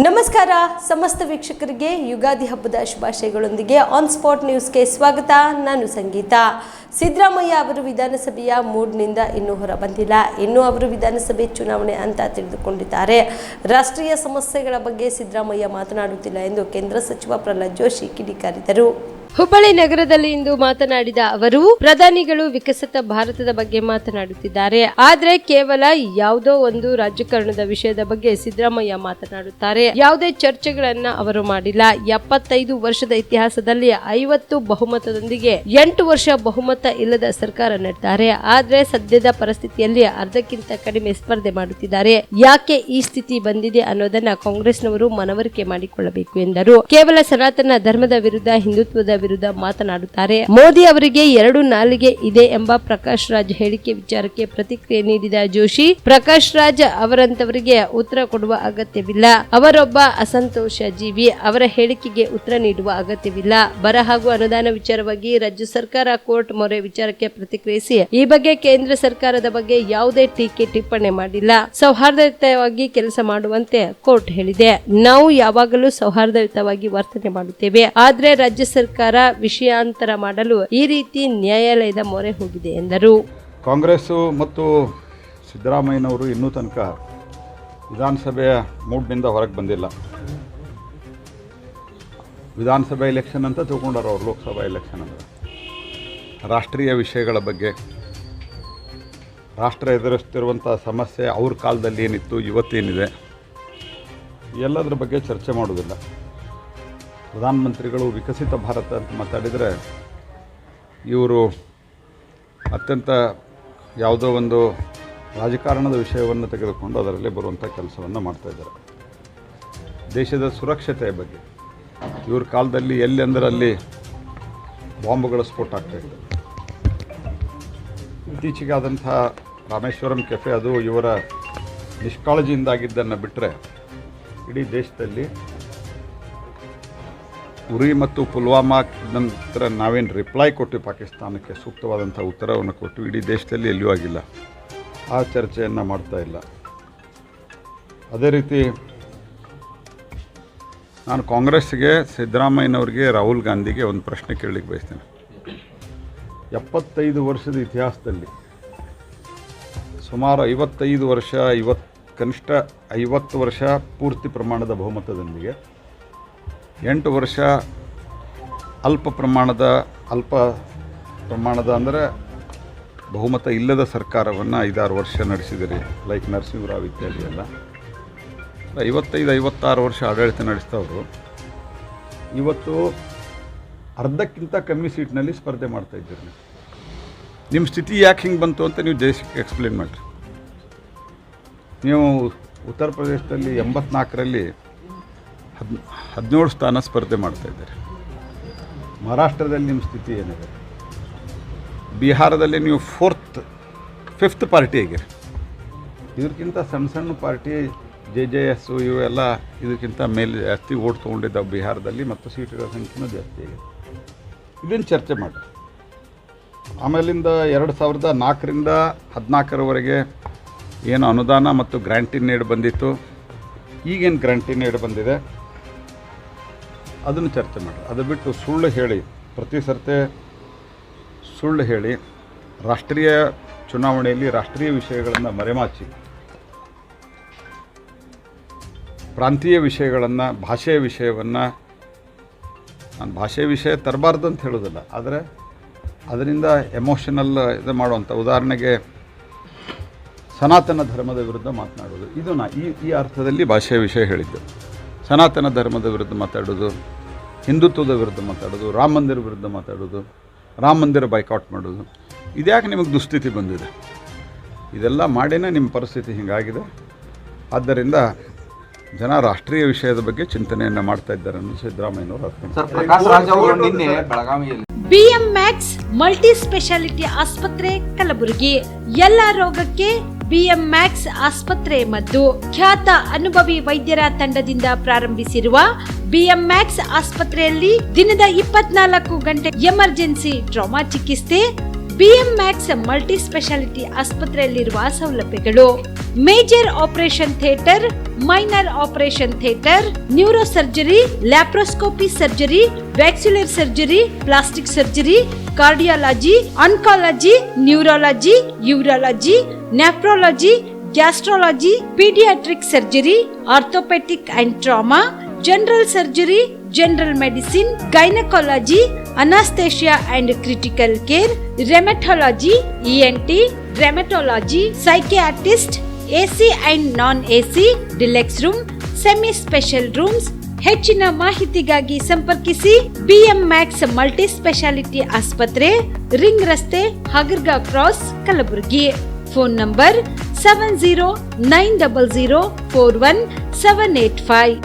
ನಮಸ್ಕಾರ ಸಮಸ್ತ ವೀಕ್ಷಕರಿಗೆ ಯುಗಾದಿ ಹಬ್ಬದ ಶುಭಾಶಯಗಳೊಂದಿಗೆ ಆನ್ ಸ್ಪಾಟ್ ನ್ಯೂಸ್ಗೆ ಸ್ವಾಗತ. ನಾನು ಸಂಗೀತ. ಸಿದ್ದರಾಮಯ್ಯ ಅವರು ವಿಧಾನಸಭೆಯ ಮೂಡ್ನಿಂದ ಇನ್ನೂ ಹೊರ ಬಂದಿಲ್ಲ. ಇನ್ನೂ ಅವರು ವಿಧಾನಸಭೆ ಚುನಾವಣೆ ಅಂತ ತಿಳಿದುಕೊಂಡಿದ್ದಾರೆ. ರಾಷ್ಟ್ರೀಯ ಸಮಸ್ಯೆಗಳ ಬಗ್ಗೆ ಸಿದ್ದರಾಮಯ್ಯ ಮಾತನಾಡುತ್ತಿಲ್ಲ ಎಂದು ಕೇಂದ್ರ ಸಚಿವ ಪ್ರಹ್ಲಾದ್ ಜೋಶಿ ಕಿಡಿಕಾರಿದರು. ಹುಬ್ಬಳ್ಳಿ ನಗರದಲ್ಲಿ ಇಂದು ಮಾತನಾಡಿದ ಅವರು, ಪ್ರಧಾನಿಗಳು ವಿಕಸಿತ ಭಾರತದ ಬಗ್ಗೆ ಮಾತನಾಡುತ್ತಿದ್ದಾರೆ. ಆದ್ರೆ ಕೇವಲ ಯಾವುದೋ ಒಂದು ರಾಜಕಾರಣದ ವಿಷಯದ ಬಗ್ಗೆ ಸಿದ್ದರಾಮಯ್ಯ ಮಾತನಾಡುತ್ತಾರೆ. ಯಾವುದೇ ಚರ್ಚೆಗಳನ್ನ ಅವರು ಮಾಡಿಲ್ಲ. 75 ವರ್ಷದ ಇತಿಹಾಸದಲ್ಲಿ 50 ಬಹುಮತದೊಂದಿಗೆ 8 ವರ್ಷ ಬಹುಮತ ಇಲ್ಲದ ಸರ್ಕಾರ ನಡೆದಿದ್ದಾರೆ. ಆದ್ರೆ ಸದ್ಯದ ಪರಿಸ್ಥಿತಿಯಲ್ಲಿ ಅರ್ಧಕ್ಕಿಂತ ಕಡಿಮೆ ಸ್ಪರ್ಧೆ ಮಾಡುತ್ತಿದ್ದಾರೆ. ಯಾಕೆ ಈ ಸ್ಥಿತಿ ಬಂದಿದೆ ಅನ್ನೋದನ್ನ ಕಾಂಗ್ರೆಸ್ನವರು ಮನವರಿಕೆ ಮಾಡಿಕೊಳ್ಳಬೇಕು ಎಂದರು. ಕೇವಲ ಸನಾತನ ಧರ್ಮದ ವಿರುದ್ಧ, ಹಿಂದುತ್ವದ ವಿರುದ್ಧ ಮಾತನಾಡುತ್ತಾರೆ. ಮೋದಿ ಅವರಿಗೆ 2 ನಾಲಿಗೆ ಇದೆ ಎಂಬ ಪ್ರಕಾಶ್ ರಾಜ್ ಹೇಳಿಕೆ ವಿಚಾರಕ್ಕೆ ಪ್ರತಿಕ್ರಿಯೆ ನೀಡಿದ ಜೋಶಿ, ಪ್ರಕಾಶ್ ರಾಜ್ ಅವರಂತವರಿಗೆ ಉತ್ತರ ಕೊಡುವ ಅಗತ್ಯವಿಲ್ಲ. ಅವರೊಬ್ಬ ಅಸಂತೋಷ ಜೀವಿ. ಅವರ ಹೇಳಿಕೆಗೆ ಉತ್ತರ ನೀಡುವ ಅಗತ್ಯವಿಲ್ಲ. ಬರ ಹಾಗೂ ಅನುದಾನ ವಿಚಾರವಾಗಿ ರಾಜ್ಯ ಸರ್ಕಾರ ಕೋರ್ಟ್ ಮೊರೆ ವಿಚಾರಕ್ಕೆ ಪ್ರತಿಕ್ರಿಯಿಸಿ, ಈ ಬಗ್ಗೆ ಕೇಂದ್ರ ಸರ್ಕಾರದ ಬಗ್ಗೆ ಯಾವುದೇ ಟೀಕೆ ಟಿಪ್ಪಣಿ ಮಾಡಿಲ್ಲ. ಸೌಹಾರ್ದಯುತವಾಗಿ ಕೆಲಸ ಮಾಡುವಂತೆ ಕೋರ್ಟ್ ಹೇಳಿದೆ. ನಾವು ಯಾವಾಗಲೂ ಸೌಹಾರ್ದಯುತವಾಗಿ ವರ್ತನೆ ಮಾಡುತ್ತೇವೆ. ಆದ್ರೆ ರಾಜ್ಯ ಸರ್ಕಾರ ವಿಷಯಾಂತರ ಮಾಡಲು ಈ ರೀತಿ ನ್ಯಾಯಾಲಯದ ಮೊರೆ ಹೋಗಿದೆ ಎಂದರು. ಕಾಂಗ್ರೆಸ್ ಮತ್ತು ಸಿದ್ದರಾಮಯ್ಯನವರು ಇನ್ನೂ ತನಕ ವಿಧಾನಸಭೆಯ ಮೂಡ್ನಿಂದ ಹೊರಗೆ ಬಂದಿಲ್ಲ. ವಿಧಾನಸಭೆ ಎಲೆಕ್ಷನ್ ಅಂತ ತಿಳ್ಕೊಂಡಾರ ಅವರು. ಲೋಕಸಭಾ ಎಲೆಕ್ಷನ್ ಅಂದರೆ ರಾಷ್ಟ್ರೀಯ ವಿಷಯಗಳ ಬಗ್ಗೆ, ರಾಷ್ಟ್ರ ಎದುರಿಸ್ತಿರುವಂಥ ಸಮಸ್ಯೆ ಅವ್ರ ಕಾಲದಲ್ಲಿ ಏನಿತ್ತು, ಇವತ್ತೇನಿದೆ, ಎಲ್ಲದರ ಬಗ್ಗೆ ಚರ್ಚೆ ಮಾಡೋದಿಲ್ಲ. ಪ್ರಧಾನಮಂತ್ರಿಗಳು ವಿಕಸಿತ ಭಾರತ ಅಂತ ಮಾತಾಡಿದರೆ ಇವರು ಅತ್ಯಂತ ಯಾವುದೋ ಒಂದು ರಾಜಕಾರಣದ ವಿಷಯವನ್ನು ತೆಗೆದುಕೊಂಡು ಅದರಲ್ಲಿ ಬರುವಂಥ ಕೆಲಸವನ್ನು ಮಾಡ್ತಾಯಿದ್ದಾರೆ. ದೇಶದ ಸುರಕ್ಷತೆಯ ಬಗ್ಗೆ ಇವ್ರ ಕಾಲದಲ್ಲಿ ಎಲ್ಲಿ ಅಂದರೆ ಅಲ್ಲಿ ಬಾಂಬುಗಳ ಸ್ಫೋಟ ಆಗ್ತಾಯಿದೆ. ಇತ್ತೀಚೆಗೆ ಆದಂಥ ರಾಮೇಶ್ವರಂ ಕೆಫೆ, ಅದು ಇವರ ನಿಷ್ಕಾಳಜಿಯಿಂದಾಗಿದ್ದನ್ನು ಬಿಟ್ಟರೆ ಇಡೀ ದೇಶದಲ್ಲಿ ಉರಿ ಮತ್ತು ಪುಲ್ವಾಮಾ ನಂತರ ನಾವೇನು ರಿಪ್ಲೈ ಕೊಟ್ಟು ಪಾಕಿಸ್ತಾನಕ್ಕೆ ಸೂಕ್ತವಾದಂಥ ಉತ್ತರವನ್ನು ಕೊಟ್ಟು ಇಡೀ ದೇಶದಲ್ಲಿ ಎಲ್ಲಿಯೂ ಆಗಿಲ್ಲ. ಆ ಚರ್ಚೆಯನ್ನು ಮಾಡ್ತಾ ಇಲ್ಲ. ಅದೇ ರೀತಿ ನಾನು ಕಾಂಗ್ರೆಸ್ಗೆ, ಸಿದ್ದರಾಮಯ್ಯನವ್ರಿಗೆ, ರಾಹುಲ್ ಗಾಂಧಿಗೆ ಒಂದು ಪ್ರಶ್ನೆ ಕೇಳಲಿಕ್ಕೆ ಬಯಸ್ತೇನೆ. 75 ವರ್ಷದ ಇತಿಹಾಸದಲ್ಲಿ ಸುಮಾರು 55 ವರ್ಷ, ಕನಿಷ್ಠ 50 ವರ್ಷ ಪೂರ್ತಿ ಪ್ರಮಾಣದ ಬಹುಮತದೊಂದಿಗೆ 8 ವರ್ಷ ಅಲ್ಪ ಪ್ರಮಾಣದ ಅಂದರೆ ಬಹುಮತ ಇಲ್ಲದ ಸರ್ಕಾರವನ್ನು 5-6 ವರ್ಷ ನಡೆಸಿದಿರಿ. ಲೈಕ್ ನರಸಿಂಹರಾವ್ ಇತ್ಯಾದಿ ಎಲ್ಲ 55-56 ವರ್ಷ ಆಡಳಿತ ನಡೆಸ್ತವರು ಇವತ್ತು ಅರ್ಧಕ್ಕಿಂತ ಕಮ್ಮಿ ಸೀಟ್ನಲ್ಲಿ ಸ್ಪರ್ಧೆ ಮಾಡ್ತಾಯಿದ್ದೀರಿ. ನಿಮ್ಮ ಸ್ಥಿತಿ ಯಾಕೆ ಹಿಂಗೆ ಬಂತು ಅಂತ ನೀವು ದೇಶಕ್ಕೆ ಎಕ್ಸ್ಪ್ಲೇನ್ ಮಾಡಿರಿ. ನೀವು ಉತ್ತರ ಪ್ರದೇಶದಲ್ಲಿ 84ರಲ್ಲಿ 17 ಸ್ಥಾನ ಸ್ಪರ್ಧೆ ಮಾಡ್ತಾಯಿದ್ದಾರೆ. ಮಹಾರಾಷ್ಟ್ರದಲ್ಲಿ ನಿಮ್ಮ ಸ್ಥಿತಿ ಏನಿದೆ? ಬಿಹಾರದಲ್ಲಿ ನೀವು 5th ಪಾರ್ಟಿ ಆಗಿರಿ. ಇದಕ್ಕಿಂತ ಸಣ್ಣ ಸಣ್ಣ ಪಾರ್ಟಿ JJS ಇವೆಲ್ಲ ಇದಕ್ಕಿಂತ ಮೇಲೆ ಜಾಸ್ತಿ ಓಟ್ ತೊಗೊಂಡಿದ್ದಾವೆ ಬಿಹಾರದಲ್ಲಿ, ಮತ್ತು ಸೀಟುಗಳ ಸಂಖ್ಯೆನೂ ಜಾಸ್ತಿ ಆಗಿದೆ. ಇದನ್ನು ಚರ್ಚೆ ಮಾಡಿ. ಆಮೇಲಿಂದ 2004ರಿಂದ 2014ರವರೆಗೆ ಏನು ಅನುದಾನ ಮತ್ತು ಗ್ರ್ಯಾಂಟಿನ್ ಏಡ್ ಬಂದಿತ್ತು, ಈಗೇನು ಗ್ರ್ಯಾಂಟಿನ್ ಏಡ್ ಬಂದಿದೆ ಅದನ್ನು ಚರ್ಚೆ ಮಾಡಿ. ಅದು ಬಿಟ್ಟು ಸುಳ್ಳು ಹೇಳಿ, ಪ್ರತಿ ಸರ್ತೆ ಸುಳ್ಳು ಹೇಳಿ ರಾಷ್ಟ್ರೀಯ ಚುನಾವಣೆಯಲ್ಲಿ ರಾಷ್ಟ್ರೀಯ ವಿಷಯಗಳನ್ನು ಮರೆಮಾಚಿ ಪ್ರಾಂತೀಯ ವಿಷಯಗಳನ್ನು, ಭಾಷೆಯ ವಿಷಯವನ್ನು, ನಾನು ಭಾಷೆಯ ವಿಷಯ ತರಬಾರ್ದು ಅಂತ ಹೇಳೋದಿಲ್ಲ, ಆದರೆ ಅದರಿಂದ ಎಮೋಷನಲ್ ಇದು ಮಾಡುವಂಥ, ಉದಾಹರಣೆಗೆ ಸನಾತನ ಧರ್ಮದ ವಿರುದ್ಧ ಮಾತನಾಡೋದು, ಇದು ಈ ಅರ್ಥದಲ್ಲಿ ಭಾಷೆಯ ವಿಷಯ ಹೇಳಿದ್ದು. ಸನಾತನ ಧರ್ಮದ ವಿರುದ್ಧ ಮಾತಾಡೋದು, ಹಿಂದುತ್ವದ ವಿರುದ್ಧ ಮಾತಾಡೋದು, ರಾಮ ಮಂದಿರ ವಿರುದ್ಧ ಮಾತಾಡೋದು, ರಾಮ ಮಂದಿರ ಬೈಕಾಟ್ ಮಾಡೋದು, ಇದ್ಯಾಕೆ ನಿಮಗೆ ದುಸ್ಥಿತಿ ಬಂದಿದೆ? ಇದೆಲ್ಲ ಮಾಡಿನೇ ನಿಮ್ಮ ಪರಿಸ್ಥಿತಿ ಹೀಗಾಗಿದೆ. ಆದ್ದರಿಂದ ಜನ ರಾಷ್ಟ್ರೀಯ ವಿಷಯದ ಬಗ್ಗೆ ಚಿಂತನೆಯನ್ನು ಮಾಡ್ತಾ ಇದ್ದಾರೆ ಅನ್ನೋದು ಸಿದ್ದರಾಮಯ್ಯನವರು ಅರ್ಥ. BMX ಮಲ್ಟಿ ಸ್ಪೆಷಾಲಿಟಿ ಆಸ್ಪತ್ರೆ ಕಲಬುರಗಿ. ಎಲ್ಲ ರೋಗಕ್ಕೆ BMX ಆಸ್ಪತ್ರೆ ಮದ್ದು. ಖ್ಯಾತ ಅನುಭವಿ ವೈದ್ಯರ ತಂಡದಿಂದ ಪ್ರಾರಂಭಿಸಿರುವ BMX ಆಸ್ಪತ್ರೆಯಲ್ಲಿ ದಿನದ 24 ಗಂಟೆ ಎಮರ್ಜೆನ್ಸಿ ಟ್ರಾಮಾ ಚಿಕಿತ್ಸೆ, ಬಿಎಂ ಮ್ಯಾಕ್ಸ್ ಮಲ್ಟಿ ಸ್ಪೆಷಾಲಿಟಿ ಆಸ್ಪತ್ರೆಯಲ್ಲಿರುವ ಸೌಲಭ್ಯಗಳು: major operation theatre, minor operation theatre, neuro surgery, laparoscopy surgery, ವ್ಯಾಕ್ಸ್ಯುಲರ್ surgery, plastic surgery, cardiology, oncology, neurology, urology, nephrology, gastrology, paediatric surgery, orthopaedic and trauma, general surgery, general medicine, gynaecology, anaesthesia and critical care, rheumatology, ENT, rheumatology, psychiatrist, AC and non AC, deluxe room, semi special rooms. ಹೆಚ್ಚಿನ ಮಾಹಿತಿಗಾಗಿ ಸಂಪರ್ಕಿಸಿ BM max multi speciality ಆಸ್ಪತ್ರೆ, ring ರಸ್ತೆ, ಹಗರ್ಗಾ cross, Kalaburagi. Phone number 7090041785.